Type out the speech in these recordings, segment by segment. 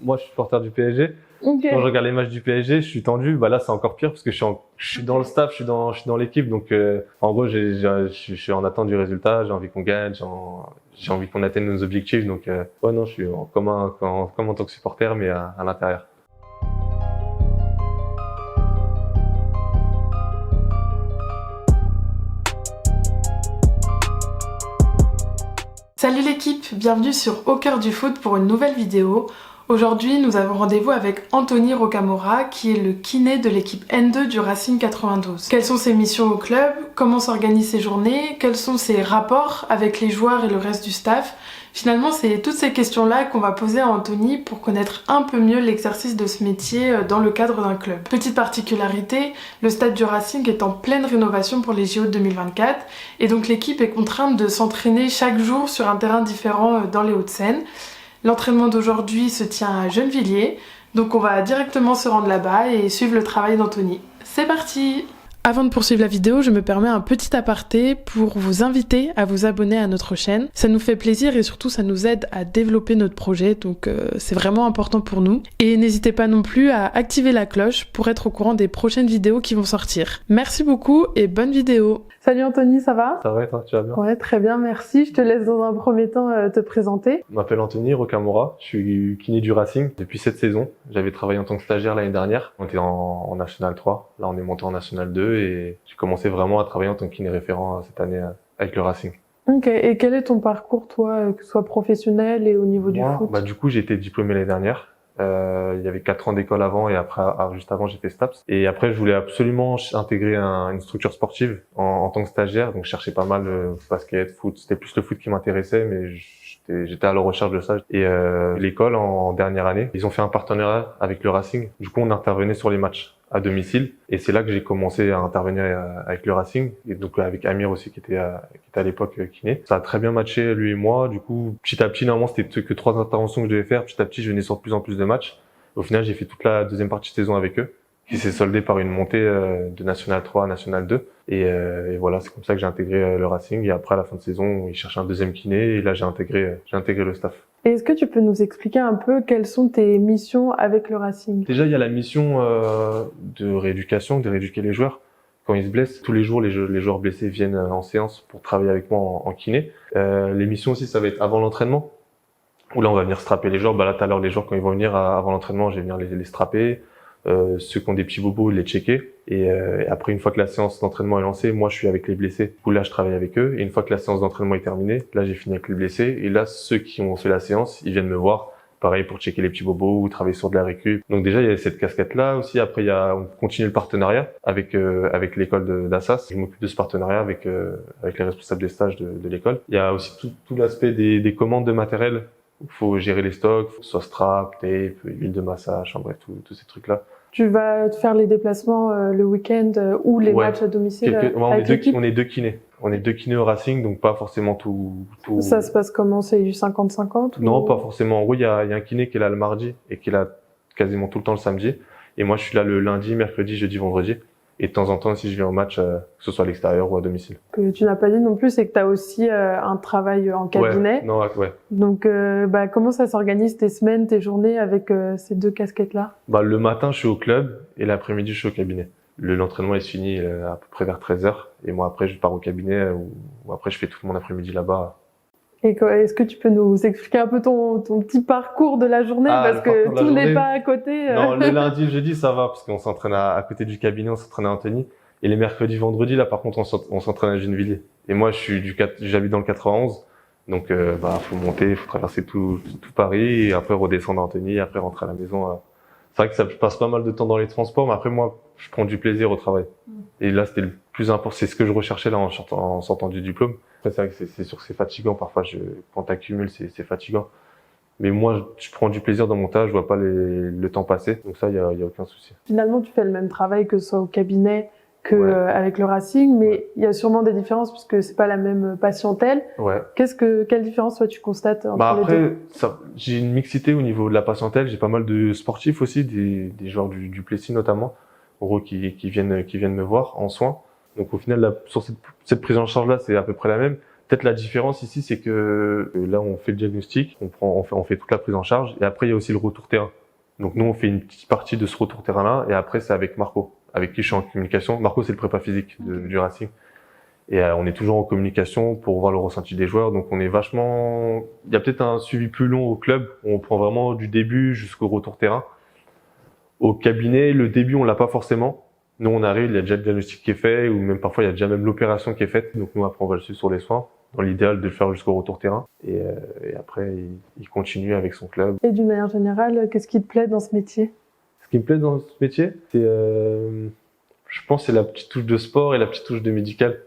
moi je suis supporter du PSG. Okay. Quand je regarde les matchs du PSG, je suis tendu. Bah là, c'est encore pire parce que je suis dans le staff, je suis dans l'équipe. Donc, en gros, je suis en attente du résultat. J'ai envie qu'on gagne, j'ai envie qu'on atteigne nos objectifs. Donc, ouais, non, je suis comme en tant que supporter, mais à l'intérieur. Salut l'équipe, bienvenue sur Au cœur du foot pour une nouvelle vidéo. Aujourd'hui, nous avons rendez-vous avec Anthony Rocamora, qui est le kiné de l'équipe N2 du Racing 92. Quelles sont ses missions au club? Comment s'organisent ses journées? Quels sont ses rapports avec les joueurs et le reste du staff? Finalement, c'est toutes ces questions-là qu'on va poser à Anthony pour connaître un peu mieux l'exercice de ce métier dans le cadre d'un club. Petite particularité, le stade du Racing est en pleine rénovation pour les JO de 2024 et donc l'équipe est contrainte de s'entraîner chaque jour sur un terrain différent dans les Hauts-de-Seine. L'entraînement d'aujourd'hui se tient à Gennevilliers, donc on va directement se rendre là-bas et suivre le travail d'Anthony. C'est parti! Avant de poursuivre la vidéo, je me permets un petit aparté pour vous inviter à vous abonner à notre chaîne. Ça nous fait plaisir et surtout ça nous aide à développer notre projet, donc c'est vraiment important pour nous. Et n'hésitez pas non plus à activer la cloche pour être au courant des prochaines vidéos qui vont sortir. Merci beaucoup et bonne vidéo! Salut Anthony, ça va? Ça va et toi, tu vas bien? Ouais, très bien, merci. Je te laisse dans un premier temps te présenter. Je m'appelle Anthony Rocamora, je suis kiné du Racing depuis cette saison. J'avais travaillé en tant que stagiaire l'année dernière. On était en National 3, là on est monté en National 2 et j'ai commencé vraiment à travailler en tant que kiné référent cette année avec le Racing. Ok, et quel est ton parcours toi, que ce soit professionnel et au niveau du foot? Du coup j'ai été diplômé l'année dernière. Il y avait 4 ans d'école avant et après, juste avant, j'ai fait STAPS. Et après, je voulais absolument intégrer une structure sportive en tant que stagiaire. Donc, je cherchais pas mal basket, foot. C'était plus le foot qui m'intéressait, mais j'étais à la recherche de ça. Et l'école, en dernière année, ils ont fait un partenariat avec le Racing. Du coup, on intervenait sur les matchs à domicile. Et c'est là que j'ai commencé à intervenir avec le Racing. Et donc, avec Amir aussi, qui était à l'époque kiné. Ça a très bien matché, lui et moi. Du coup, petit à petit, normalement, c'était que 3 interventions que je devais faire. Petit à petit, je venais sur plus en plus de matchs. Au final, j'ai fait toute la deuxième partie de saison avec eux, qui s'est soldée par une montée de National 3 à National 2. Et voilà, c'est comme ça que j'ai intégré le Racing. Et après, à la fin de saison, ils cherchaient un deuxième kiné. Et là, j'ai intégré le staff. Et est-ce que tu peux nous expliquer un peu quelles sont tes missions avec le Racing? Déjà, il y a la mission de rééducation, de rééduquer les joueurs. Quand ils se blessent, tous les jours, les joueurs blessés viennent en séance pour travailler avec moi en kiné. Les missions aussi, ça va être avant l'entraînement, où là, on va venir strapper les joueurs. Là, tout à l'heure, les joueurs, quand ils vont venir avant l'entraînement, je vais venir les strapper. Ceux qui ont des petits bobos, les checker. Et après, une fois que la séance d'entraînement est lancée, moi, je suis avec les blessés. Du coup, là, je travaille avec eux. Et une fois que la séance d'entraînement est terminée, là, j'ai fini avec les blessés. Et là, ceux qui ont fait la séance, ils viennent me voir. Pareil pour checker les petits bobos ou travailler sur de la récup. Donc déjà, il y a cette casquette-là aussi. Après, on continue le partenariat avec l'école d'Assas. Je m'occupe de ce partenariat avec les responsables des stages de l'école. Il y a aussi tout l'aspect des commandes de matériel. Il faut gérer les stocks, soit strap, tape, huile de massage, en bref, tous ces trucs-là. Tu vas te faire les déplacements le week-end ou les matchs à domicile avec l'équipe? On est deux kinés. On est deux kinés au Racing, donc pas forcément tout. Ça se passe comment? C'est du 50-50? Non, pas forcément. En gros, il y a un kiné qui est là le mardi et qui est là quasiment tout le temps le samedi. Et moi, je suis là le lundi, mercredi, jeudi, vendredi. Et de temps en temps, si je viens au match, que ce soit à l'extérieur ou à domicile. Que tu n'as pas dit non plus, c'est que tu as aussi un travail en cabinet. Ouais. Donc, comment ça s'organise tes semaines, tes journées avec ces deux casquettes-là? Le matin, je suis au club et l'après-midi, je suis au cabinet. L'entraînement est fini à peu près vers 13h. Et moi, après, je pars au cabinet ou après, je fais tout mon après-midi là-bas. Et est-ce que tu peux nous expliquer un peu ton petit parcours de la journée, parce que tout n'est pas à côté. Non, le lundi, le jeudi, ça va, parce qu'on s'entraîne à côté du cabinet, on s'entraîne à Anthony. Et les mercredis, vendredis, là, par contre, on s'entraîne à Gennevilliers. Et moi, j'habite dans le 91. Donc, faut monter, faut traverser tout Paris, et après redescendre à Anthony, et après rentrer à la maison. C'est vrai que ça passe pas mal de temps dans les transports, mais après, moi, je prends du plaisir au travail. Et là, c'était le plus important, c'est ce que je recherchais là en sortant du diplôme. Après, c'est vrai que c'est sûr que c'est fatigant. Parfois, quand t'accumules, c'est fatigant. Mais moi, je prends du plaisir dans mon tâche, je vois pas le temps passer. Donc ça, il y a aucun souci. Finalement, tu fais le même travail que ce soit au cabinet avec le Racing, mais il y a sûrement des différences puisque c'est pas la même patientèle. Ouais. Quelle différence toi tu constates entre les deux? J'ai une mixité au niveau de la patientèle. J'ai pas mal de sportifs aussi, des joueurs du Plessis notamment, en gros, qui viennent me voir en soins. Donc au final, sur cette prise en charge là, c'est à peu près la même. Peut-être la différence ici, c'est que là, on fait le diagnostic, on fait toute la prise en charge, et après, il y a aussi le retour terrain. Donc nous, on fait une petite partie de ce retour terrain-là, et après, c'est avec Marco, avec qui je suis en communication. Marco, c'est le prépa physique du Racing. Et on est toujours en communication pour voir le ressenti des joueurs. Donc on est vachement... Il y a peut-être un suivi plus long au club, où on prend vraiment du début jusqu'au retour terrain. Au cabinet, le début, on l'a pas forcément. Nous, on arrive, il y a déjà le diagnostic qui est fait, ou même parfois, il y a déjà même l'opération qui est faite. Donc nous, après, on va le suivre sur les soins, dans l'idéal de le faire jusqu'au retour terrain. Et après, il continue avec son club. Et d'une manière générale, qu'est-ce qui te plaît dans ce métier? Ce qui me plaît dans ce métier, c'est, je pense, c'est la petite touche de sport et la petite touche de médical,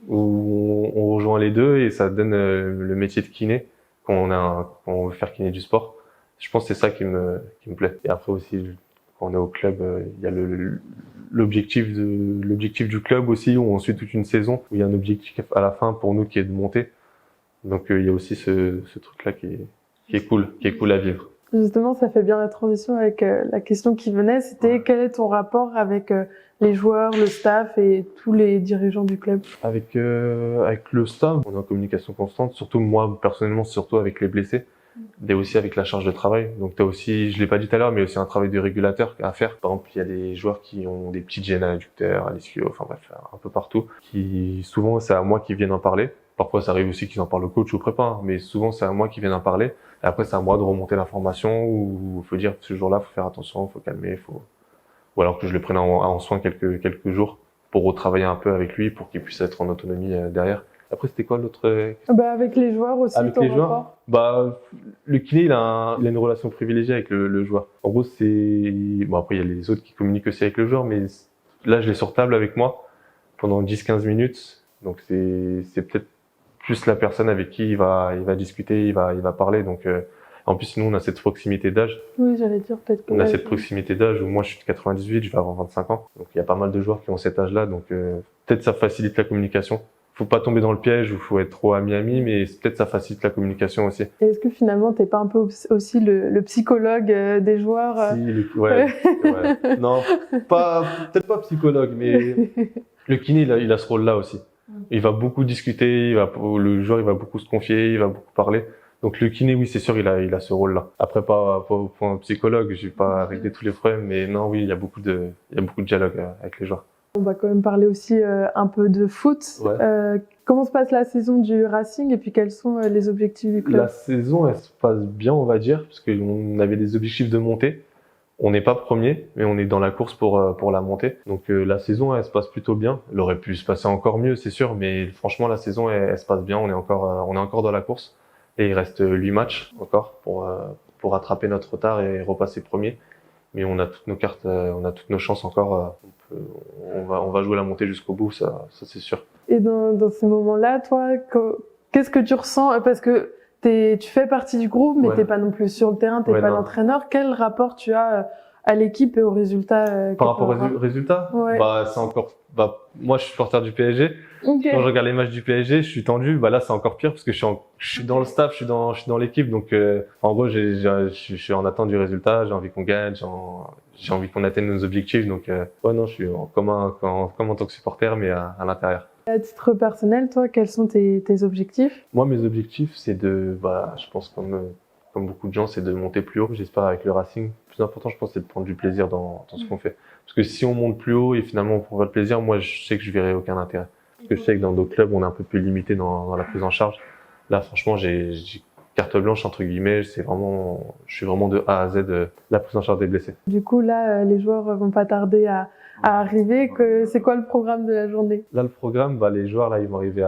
où on rejoint les deux et ça donne le métier de kiné quand on veut faire kiné du sport. Je pense que c'est ça qui me plaît. Et après aussi, quand on est au club, il y a l'objectif du club aussi, où on suit toute une saison, où il y a un objectif à la fin pour nous qui est de monter. Donc il y a aussi ce truc-là qui est cool à vivre. Justement, ça fait bien la transition avec la question qui venait, c'était quel est ton rapport avec les joueurs, le staff et tous les dirigeants du club? Avec le staff, on est en communication constante, surtout moi personnellement, surtout avec les blessés, et aussi avec la charge de travail. Donc t'as aussi, je l'ai pas dit tout à l'heure, mais aussi un travail de régulateur à faire. Par exemple, il y a des joueurs qui ont des petites gênes à l'adducteur, à l'ischio, enfin bref, un peu partout, qui souvent c'est à moi qui viennent en parler. Parfois ça arrive aussi qu'ils en parlent au coach ou au prépa, hein, mais souvent c'est à moi qui viennent en parler. Et après c'est à moi de remonter l'information, ou faut dire ce jour-là faut faire attention, faut calmer, ou alors que je le prenne en soin quelques jours pour retravailler un peu avec lui pour qu'il puisse être en autonomie derrière. Après, c'était quoi l'autre? Avec les joueurs aussi, avec les joueurs, le kiné, il a une relation privilégiée avec le joueur. En gros, bon, après, il y a les autres qui communiquent aussi avec le joueur, mais là, je l'ai sur table avec moi pendant 10-15 minutes. Donc, c'est peut-être plus la personne avec qui il va discuter, il va parler. Donc, en plus, sinon, on a cette proximité d'âge. Oui, j'allais dire peut-être que... On a cette proximité d'âge où moi, je suis de 98, je vais avoir 25 ans. Donc, il y a pas mal de joueurs qui ont cet âge-là. Donc, peut-être ça facilite la communication. Faut pas tomber dans le piège où faut être trop ami, mais peut-être ça facilite la communication aussi. Et est-ce que finalement t'es pas un peu aussi le psychologue des joueurs? Si, ouais. Non, peut-être pas psychologue, mais le kiné il a ce rôle-là aussi. Il va beaucoup discuter, le joueur il va beaucoup se confier, il va beaucoup parler. Donc le kiné, oui, c'est sûr, il a ce rôle-là. Après, pas au point psychologue, je vais pas régler tous les problèmes, mais non, oui, il y a beaucoup de dialogue avec les joueurs. On va quand même parler aussi un peu de foot. Ouais. Comment se passe la saison du Racing et puis quels sont les objectifs du club? La saison, elle se passe bien, on va dire, parce qu'on avait des objectifs de montée. On n'est pas premier, mais on est dans la course pour la montée. Donc la saison, elle se passe plutôt bien. Elle aurait pu se passer encore mieux, c'est sûr, mais franchement, la saison, elle se passe bien. On est encore dans la course. Et il reste 8 matchs encore pour rattraper notre retard et repasser premier. Mais on a toutes nos cartes, on a toutes nos chances encore. On va jouer la montée jusqu'au bout, ça c'est sûr. Et dans ces moments-là, toi, qu'est-ce que tu ressens? Parce que tu fais partie du groupe, mais t'es pas non plus sur le terrain, t'es pas l'entraîneur. Quel rapport tu as à l'équipe et aux résultats? Par rapport aux résultats, c'est encore. Moi, je suis supporter du PSG. Okay. Quand je regarde les matchs du PSG, je suis tendu. Là, c'est encore pire parce que je suis dans le staff, je suis dans l'équipe. Donc, en gros, je suis en attente du résultat. J'ai envie qu'on gagne, j'ai envie qu'on atteigne nos objectifs. Donc, non, je suis comme en tant que supporter, mais à l'intérieur. À titre personnel, toi, quels sont tes objectifs? Moi, mes objectifs, c'est je pense comme beaucoup de gens, c'est de monter plus haut. J'espère avec le Racing. Le plus important, je pense, c'est de prendre du plaisir dans ce qu'on fait. Parce que si on monte plus haut et finalement on prend pas de plaisir, moi, je sais que je verrai aucun intérêt. Parce que je sais que dans d'autres clubs, on est un peu plus limité dans la prise en charge. Là, franchement, j'ai carte blanche, entre guillemets. Je suis vraiment de A à Z la prise en charge des blessés. Du coup, là, les joueurs vont pas tarder à arriver. C'est quoi le programme de la journée? Là, le programme, les joueurs, là, ils vont arriver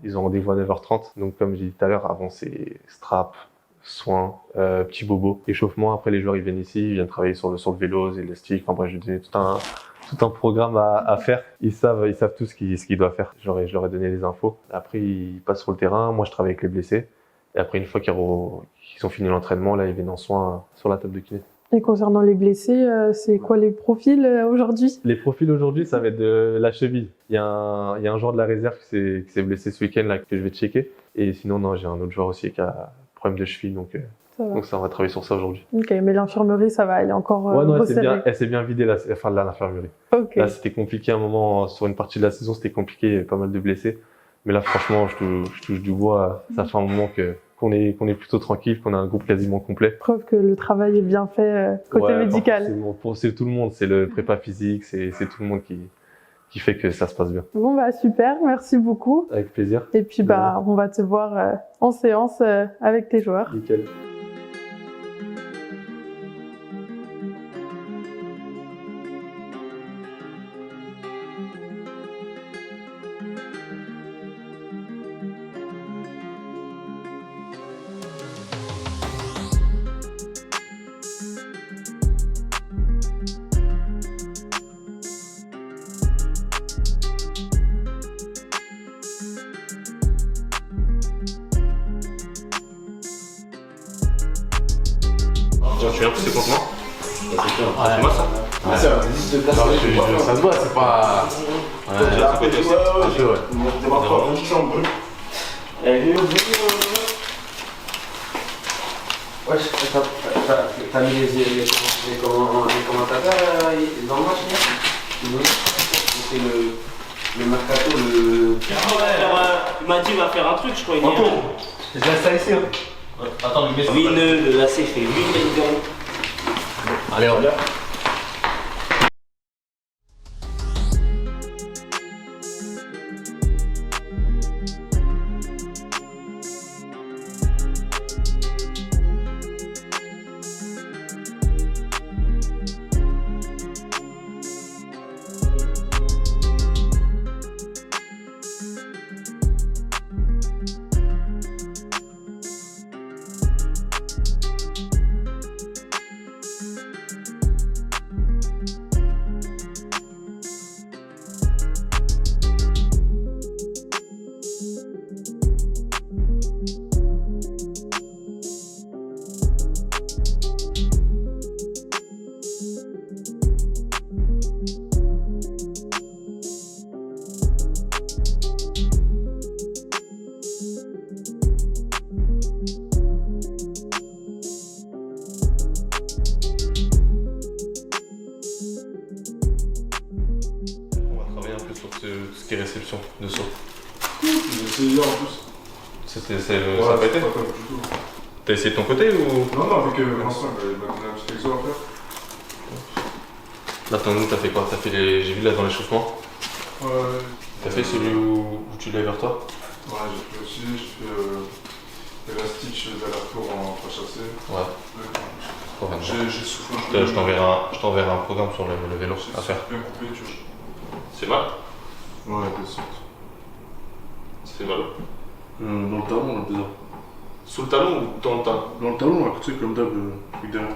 ils ont rendez-vous à 9h30. Donc, comme j'ai dit tout à l'heure, avant, c'est strap, soins, petit bobo, échauffement. Après, les joueurs, ils viennent ici, ils viennent travailler sur le vélo, élastique. Enfin, bref, je vais donner tout un programme à faire. Ils savent tout ce qu'ils doivent faire. Je leur ai donné les infos. Après, ils passent sur le terrain. Moi, je travaille avec les blessés. Et après, une fois qu'ils ont fini l'entraînement, là, ils viennent en soins sur la table de kiné. Et concernant les blessés, c'est quoi les profils aujourd'hui? Les profils aujourd'hui, ça va être de la cheville. Il y a un joueur de la réserve qui s'est blessé ce week-end là que je vais checker. Et sinon, non, j'ai un autre joueur aussi qui a problème de cheville, donc ça, on va travailler sur ça aujourd'hui. Ok, mais l'infirmerie, ça va, elle est encore non, elle s'est bien vidée la fin de l'infirmerie. Okay. Là, c'était compliqué à un moment sur une partie de la saison, c'était compliqué, il y avait pas mal de blessés. Mais là, franchement, je touche du bois. Ça fait un moment qu'on est plutôt tranquille, qu'on a un groupe quasiment complet. Preuve que le travail est bien fait côté médical. C'est tout le monde, c'est le prépa physique, c'est tout le monde qui fait que ça se passe bien. Bon bah super, merci beaucoup. Avec plaisir. Et puis bah on va te voir en séance avec tes joueurs. Nickel. Tu viens pousser contre moi? C'est moi ça? Ouais. C'est une liste de place. Ça se voit, c'est pas. Ouais, là, côté aussi. Un peu, ouais. Démarre pas. Ouais, t'as mis les commentateurs dans le match hier? C'est le mercato, Il m'a dit il va faire un truc, je crois. Je laisse ça ici. Attends, lui mets Wineux, le lacet fait 8 millions. Allez, on va. Ce qui est réception de saut. C'est hier en plus. Ça n'a pas été? T'as essayé de ton côté ou? Non, avec Vincent, il m'a donné un petit exo à faire. Là, t'as fait quoi? J'ai vu là dans l'échauffement. Ouais. T'as fait celui où tu l'as vers toi? Ouais, j'ai fait aussi, j'ai fait l'élastique d'aller-retour en pas chassé. Ouais. J'ai soufflé. Je t'enverrai un programme sur le vélo à faire. Bien coupé, tu vois. C'est mal? Ouais, descente. C'est mal. Dans le talon, là, bizarre. Sous le talon ou dans le talon? Dans le talon, à côté, comme d'hab, avec derrière.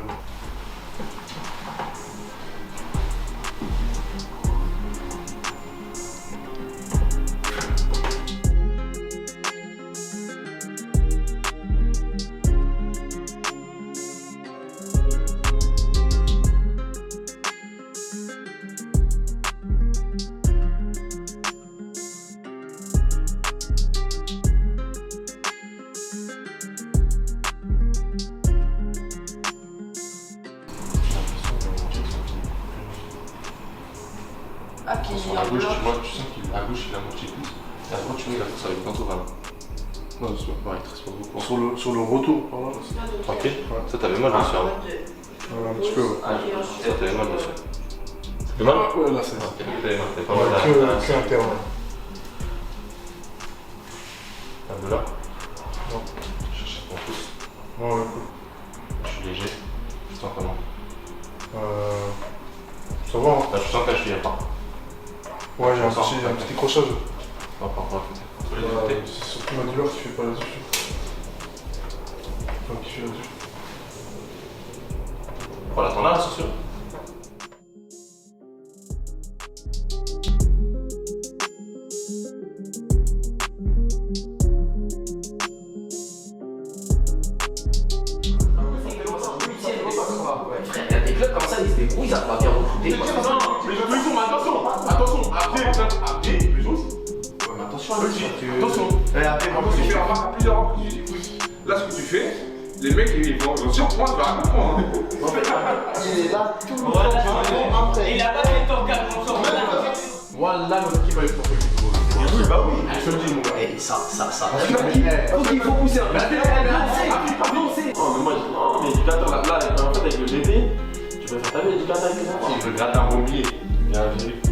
À gauche, tu sens qu'à gauche il a un petit pouce, et à droite tu vois il a fait ça avec bientôt vraiment. Ouais, c'est Ouais, il te reste pas beaucoup. sur le retour, par là. Tranquille? Ça t'avait mal dessus avant? Un petit peu, ouais. Ça t'avait mal dessus. Ça fait mal? Ouais, là, c'est ça. T'avais pas mal là. Que interne. Un peu là? Non. Je cherche ton pouce. Ouais, cool. Je suis léger. Je sens comment? Ça va, hein? Là, je sens que je suis à part. Ouais, j'ai un petit décrochage. Par rapport à côté. C'est surtout ma douleur qui fait pas là-dessus. Enfin, qui fait là-dessus. Voilà, t'en as là, c'est sûr? Frère, il y a des clubs comme ça, ils se débrouillent, ça va bien recruter. Mais attention, après, les autres. Ouais, mais attention à lui. Attention. Après, tu fais remarque à plusieurs reprises, tu dis, écoute, là, ce que tu fais, les mecs, ils vont surprendre, tu vas rien comprendre. En fait, il est là tout le temps, après. Il a pas fait ton gars, on s'en Voilà, notre équipe va être pour Oui, bah oui. Je te le dis, mon gars. Et ça. Tu m'as dit, Il faut pousser un peu. Non, mais moi, non, mais l'éducateur, là, en fait, avec le bébé, tu peux faire ta vie, l'éducateur avec les enfants. Il veut gratter un bombier. Bien, j'ai